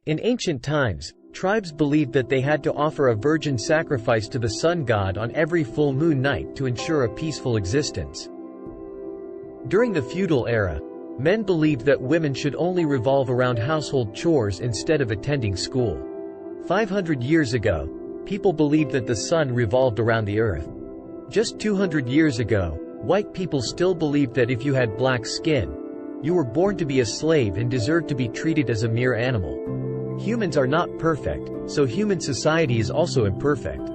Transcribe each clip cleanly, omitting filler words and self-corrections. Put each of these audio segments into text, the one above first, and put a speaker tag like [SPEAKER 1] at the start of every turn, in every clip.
[SPEAKER 1] In ancient times, tribes believed that they had to offer a virgin sacrifice to the sun god on every full moon night to ensure a peaceful existence. During the feudal era, men believed that women should only revolve around household chores instead of attending school. 500 years ago, people believed that the sun revolved around the earth. Just 200 years ago, white people still believed that if you had black skin, you were born to be a slave and deserved to be treated as a mere animal. Humans are not perfect, so human society is also imperfect.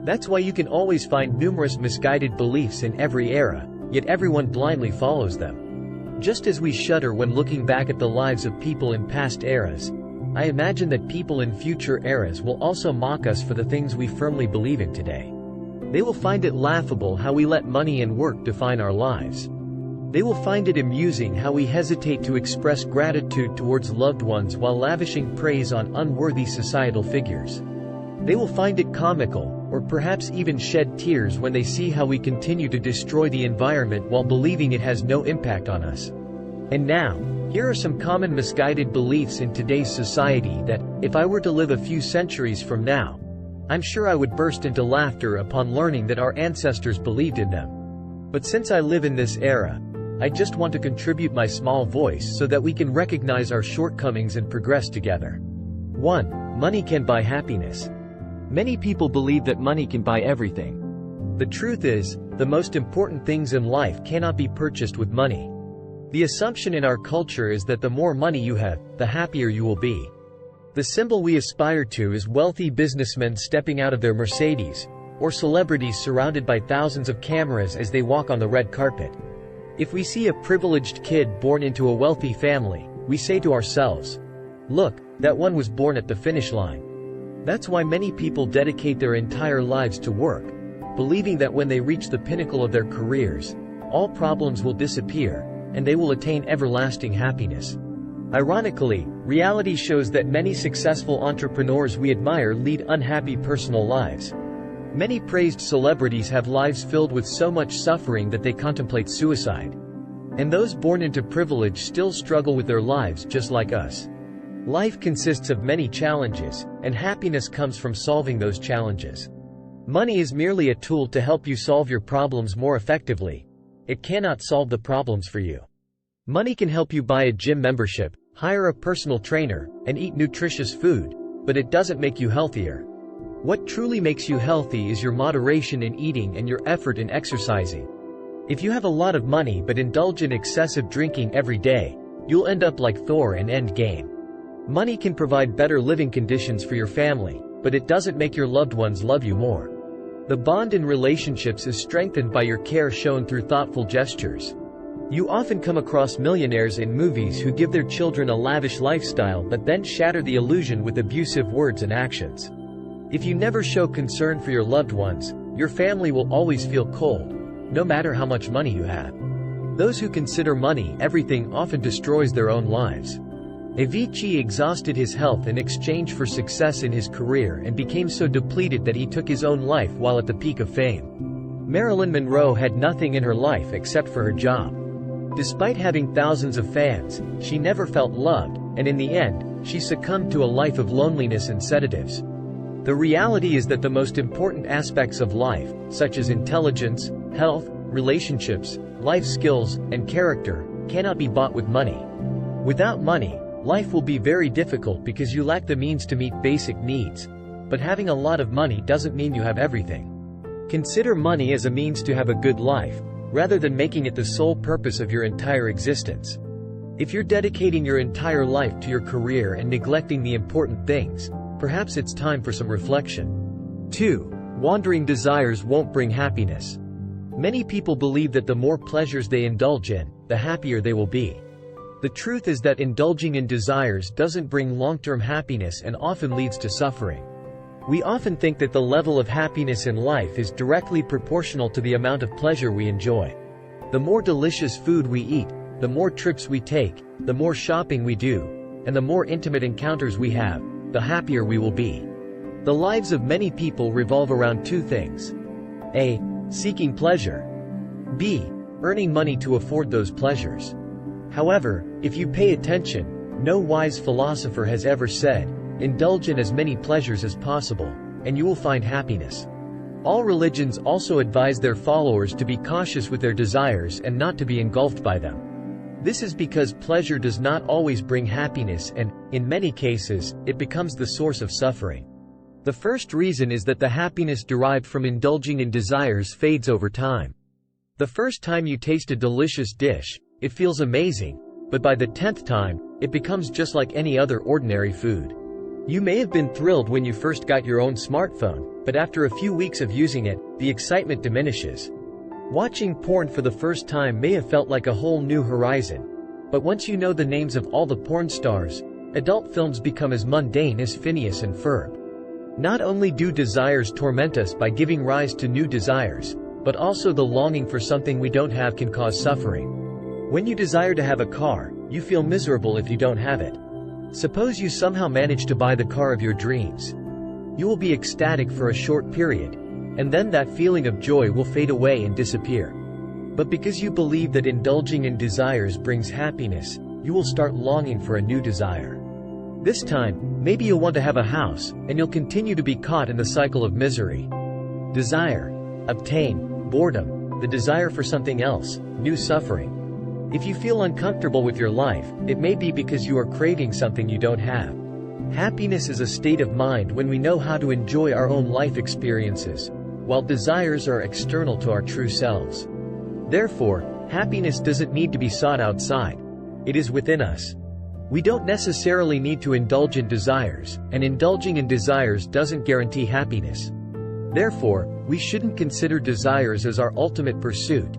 [SPEAKER 1] That's why you can always find numerous misguided beliefs in every era, yet everyone blindly follows them. Just as we shudder when looking back at the lives of people in past eras, I imagine that people in future eras will also mock us for the things we firmly believe in today. They will find it laughable how we let money and work define our lives. They will find it amusing how we hesitate to express gratitude towards loved ones while lavishing praise on unworthy societal figures. They will find it comical, or perhaps even shed tears when they see how we continue to destroy the environment while believing it has no impact on us. And now, here are some common misguided beliefs in today's society that, if I were to live a few centuries from now, I'm sure I would burst into laughter upon learning that our ancestors believed in them. But since I live in this era, I just want to contribute my small voice so that we can recognize our shortcomings and progress together. 1. Money can buy happiness. Many people believe that money can buy everything. The truth is, the most important things in life cannot be purchased with money. The assumption in our culture is that the more money you have, the happier you will be. The symbol we aspire to is wealthy businessmen stepping out of their Mercedes, or celebrities surrounded by thousands of cameras as they walk on the red carpet. If we see a privileged kid born into a wealthy family, we say to ourselves, "Look, that one was born at the finish line." That's why many people dedicate their entire lives to work, believing that when they reach the pinnacle of their careers, all problems will disappear, and they will attain everlasting happiness. Ironically, reality shows that many successful entrepreneurs we admire lead unhappy personal lives. Many praised celebrities have lives filled with so much suffering that they contemplate suicide. And those born into privilege still struggle with their lives just like us. Life consists of many challenges, and happiness comes from solving those challenges. Money is merely a tool to help you solve your problems more effectively. It cannot solve the problems for you. Money can help you buy a gym membership, hire a personal trainer, and eat nutritious food, but it doesn't make you healthier. What truly makes you healthy is your moderation in eating and your effort in exercising. If you have a lot of money but indulge in excessive drinking every day, you'll end up like Thor in Endgame. Money can provide better living conditions for your family, but it doesn't make your loved ones love you more. The bond in relationships is strengthened by your care shown through thoughtful gestures. You often come across millionaires in movies who give their children a lavish lifestyle but then shatter the illusion with abusive words and actions. If you never show concern for your loved ones, your family will always feel cold, no matter how much money you have. Those who consider money everything often destroys their own lives. Avicii exhausted his health in exchange for success in his career and became so depleted that he took his own life while at the peak of fame. Marilyn Monroe had nothing in her life except for her job. Despite having thousands of fans, she never felt loved, and in the end, she succumbed to a life of loneliness and sedatives. The reality is that the most important aspects of life, such as intelligence, health, relationships, life skills, and character, cannot be bought with money. Without money, life will be very difficult because you lack the means to meet basic needs. But having a lot of money doesn't mean you have everything. Consider money as a means to have a good life, rather than making it the sole purpose of your entire existence. If you're dedicating your entire life to your career and neglecting the important things, perhaps it's time for some reflection. 2. Wandering desires won't bring happiness. Many people believe that the more pleasures they indulge in, the happier they will be. The truth is that indulging in desires doesn't bring long-term happiness and often leads to suffering. We often think that the level of happiness in life is directly proportional to the amount of pleasure we enjoy. The more delicious food we eat, the more trips we take, the more shopping we do, and the more intimate encounters we have, the happier we will be. The lives of many people revolve around two things. A. Seeking pleasure. B. Earning money to afford those pleasures. However, if you pay attention, No wise philosopher has ever said, "Indulge in as many pleasures as possible, and you will find happiness." All religions also advise their followers to be cautious with their desires and not to be engulfed by them. This is because pleasure does not always bring happiness and, in many cases, it becomes the source of suffering. The first reason is that the happiness derived from indulging in desires fades over time. The first time you taste a delicious dish, it feels amazing, but by the 10th time, it becomes just like any other ordinary food. You may have been thrilled when you first got your own smartphone, but after a few weeks of using it, the excitement diminishes. Watching porn for the first time may have felt like a whole new horizon. But once you know the names of all the porn stars, adult films become as mundane as Phineas and Ferb. Not only do desires torment us by giving rise to new desires, but also the longing for something we don't have can cause suffering. When you desire to have a car, you feel miserable if you don't have it. Suppose you somehow manage to buy the car of your dreams. You will be ecstatic for a short period, and then that feeling of joy will fade away and disappear. But because you believe that indulging in desires brings happiness, you will start longing for a new desire. This time, maybe you'll want to have a house, and you'll continue to be caught in the cycle of misery. Desire, obtain, boredom, the desire for something else, new suffering. If you feel uncomfortable with your life, it may be because you are craving something you don't have. Happiness is a state of mind when we know how to enjoy our own life experiences, while desires are external to our true selves. Therefore, happiness doesn't need to be sought outside. It is within us. We don't necessarily need to indulge in desires, and indulging in desires doesn't guarantee happiness. Therefore, we shouldn't consider desires as our ultimate pursuit.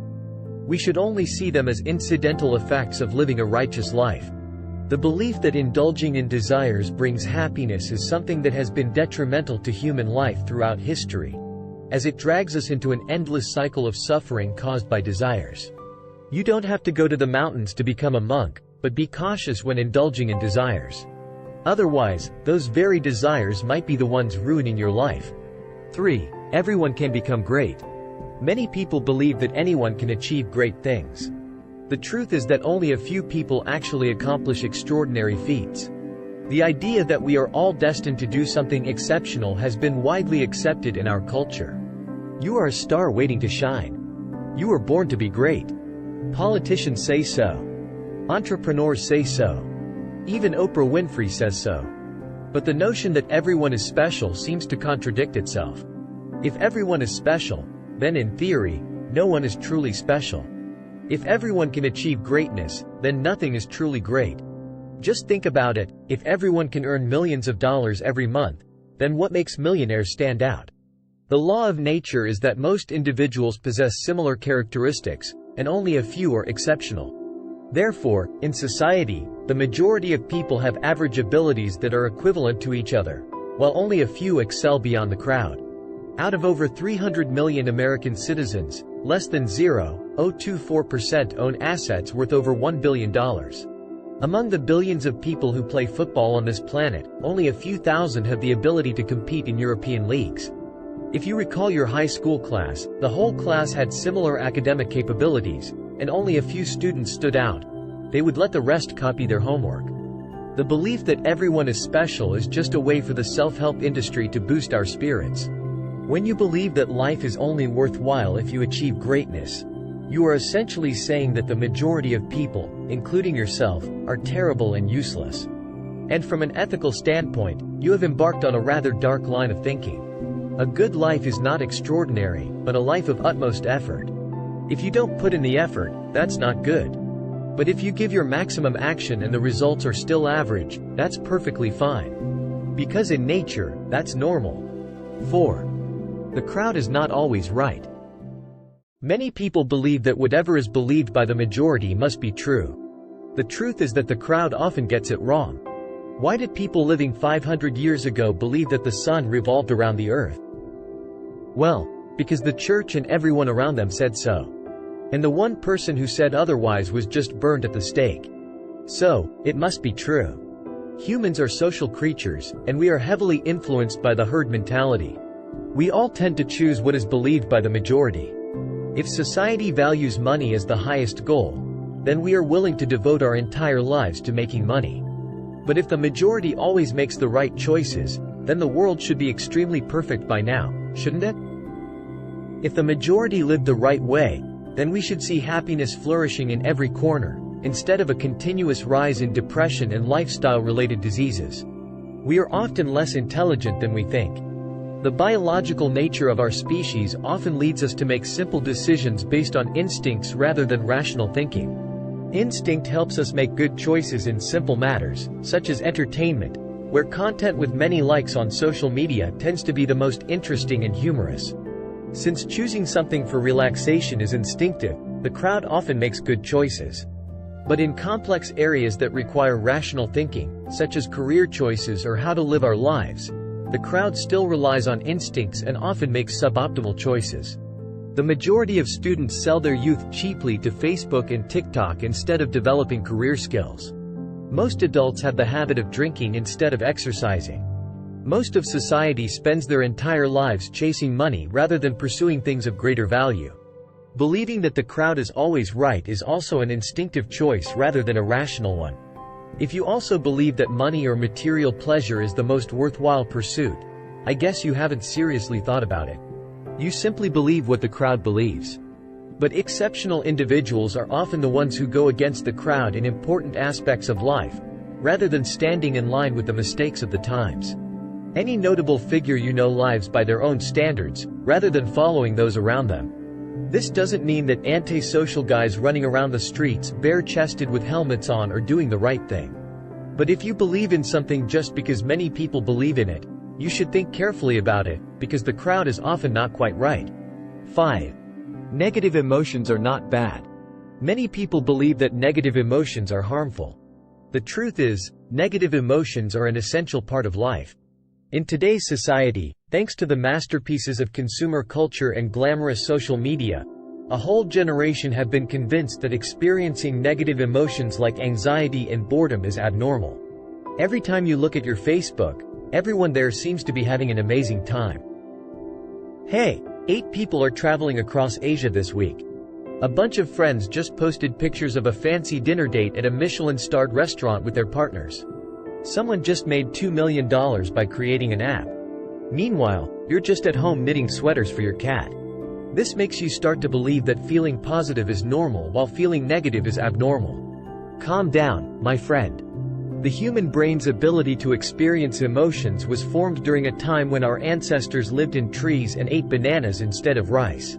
[SPEAKER 1] We should only see them as incidental effects of living a righteous life. The belief that indulging in desires brings happiness is something that has been detrimental to human life throughout history, as it drags us into an endless cycle of suffering caused by desires. You don't have to go to the mountains to become a monk, but be cautious when indulging in desires. Otherwise, those very desires might be the ones ruining your life. 3. Everyone can become great. Many people believe that anyone can achieve great things. The truth is that only a few people actually accomplish extraordinary feats. The idea that we are all destined to do something exceptional has been widely accepted in our culture. You are a star waiting to shine. You were born to be great. Politicians say so. Entrepreneurs say so. Even Oprah Winfrey says so. But the notion that everyone is special seems to contradict itself. If everyone is special, then in theory, no one is truly special. If everyone can achieve greatness, then nothing is truly great. Just think about it, if everyone can earn millions of dollars every month, then what makes millionaires stand out? The law of nature is that most individuals possess similar characteristics, and only a few are exceptional. Therefore, in society, the majority of people have average abilities that are equivalent to each other, while only a few excel beyond the crowd. Out of over 300 million American citizens, less than 0.024% own assets worth over $1 billion. Among the billions of people who play football on this planet, only a few thousand have the ability to compete in European leagues. If you recall your high school class, the whole class had similar academic capabilities, and only a few students stood out. They would let the rest copy their homework. The belief that everyone is special is just a way for the self-help industry to boost our spirits. When you believe that life is only worthwhile if you achieve greatness, you are essentially saying that the majority of people, including yourself, are terrible and useless. And from an ethical standpoint, you have embarked on a rather dark line of thinking. A good life is not extraordinary, but a life of utmost effort. If you don't put in the effort, that's not good. But if you give your maximum action and the results are still average, that's perfectly fine. Because in nature, that's normal. 4. The crowd is not always right. Many people believe that whatever is believed by the majority must be true. The truth is that the crowd often gets it wrong. Why did people living 500 years ago believe that the sun revolved around the earth? Well, because the church and everyone around them said so. And the one person who said otherwise was just burned at the stake. So, it must be true. Humans are social creatures, and we are heavily influenced by the herd mentality. We all tend to choose what is believed by the majority. If society values money as the highest goal, then we are willing to devote our entire lives to making money. But if the majority always makes the right choices, then the world should be extremely perfect by now, shouldn't it? If the majority lived the right way, then we should see happiness flourishing in every corner, instead of a continuous rise in depression and lifestyle-related diseases. We are often less intelligent than we think. The biological nature of our species often leads us to make simple decisions based on instincts rather than rational thinking. Instinct helps us make good choices in simple matters, such as entertainment, where content with many likes on social media tends to be the most interesting and humorous. Since choosing something for relaxation is instinctive, the crowd often makes good choices. But in complex areas that require rational thinking, such as career choices or how to live our lives, the crowd still relies on instincts and often makes suboptimal choices. The majority of students sell their youth cheaply to Facebook and TikTok instead of developing career skills. Most adults have the habit of drinking instead of exercising. Most of society spends their entire lives chasing money rather than pursuing things of greater value. Believing that the crowd is always right is also an instinctive choice rather than a rational one. If you also believe that money or material pleasure is the most worthwhile pursuit, I guess you haven't seriously thought about it. You simply believe what the crowd believes. But exceptional individuals are often the ones who go against the crowd in important aspects of life, rather than standing in line with the mistakes of the times. Any notable figure you know lives by their own standards, rather than following those around them. This doesn't mean that antisocial guys running around the streets bare-chested with helmets on are doing the right thing. But if you believe in something just because many people believe in it, you should think carefully about it, because the crowd is often not quite right. 5. Negative emotions are not bad. Many people believe that negative emotions are harmful. The truth is, negative emotions are an essential part of life. In today's society, thanks to the masterpieces of consumer culture and glamorous social media, a whole generation have been convinced that experiencing negative emotions like anxiety and boredom is abnormal. Every time you look at your Facebook, everyone there seems to be having an amazing time. Hey, 8 people are traveling across Asia this week. A bunch of friends just posted pictures of a fancy dinner date at a Michelin-starred restaurant with their partners. Someone just made $2 million by creating an app. Meanwhile, you're just at home knitting sweaters for your cat. This makes you start to believe that feeling positive is normal while feeling negative is abnormal. Calm down, my friend. The human brain's ability to experience emotions was formed during a time when our ancestors lived in trees and ate bananas instead of rice.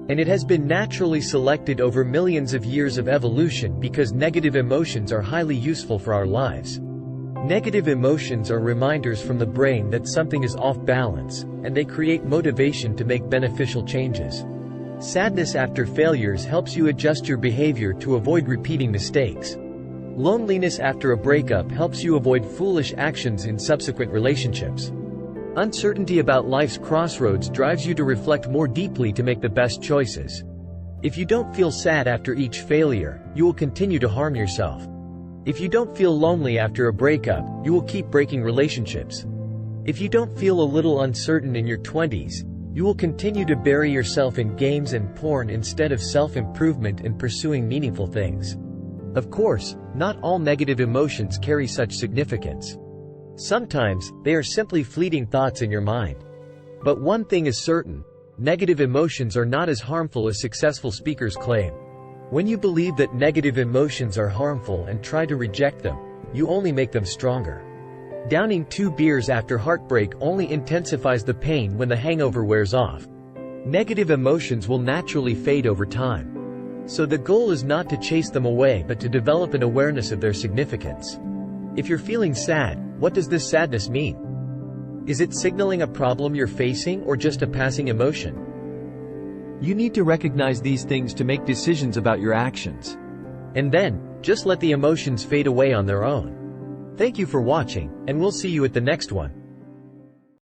[SPEAKER 1] And it has been naturally selected over millions of years of evolution because negative emotions are highly useful for our lives. Negative emotions are reminders from the brain that something is off balance, and they create motivation to make beneficial changes. Sadness after failures helps you adjust your behavior to avoid repeating mistakes. Loneliness after a breakup helps you avoid foolish actions in subsequent relationships. Uncertainty about life's crossroads drives you to reflect more deeply to make the best choices. If you don't feel sad after each failure, you will continue to harm yourself. If you don't feel lonely after a breakup, you will keep breaking relationships. If you don't feel a little uncertain in your 20s, you will continue to bury yourself in games and porn instead of self-improvement and pursuing meaningful things. Of course, not all negative emotions carry such significance. Sometimes, they are simply fleeting thoughts in your mind. But one thing is certain, negative emotions are not as harmful as successful speakers claim. When you believe that negative emotions are harmful and try to reject them, you only make them stronger. Downing 2 beers after heartbreak only intensifies the pain when the hangover wears off. Negative emotions will naturally fade over time. So the goal is not to chase them away but to develop an awareness of their significance. If you're feeling sad, what does this sadness mean? Is it signaling a problem you're facing or just a passing emotion? You need to recognize these things to make decisions about your actions. And then, just let the emotions fade away on their own. Thank you for watching, and we'll see you at the next one.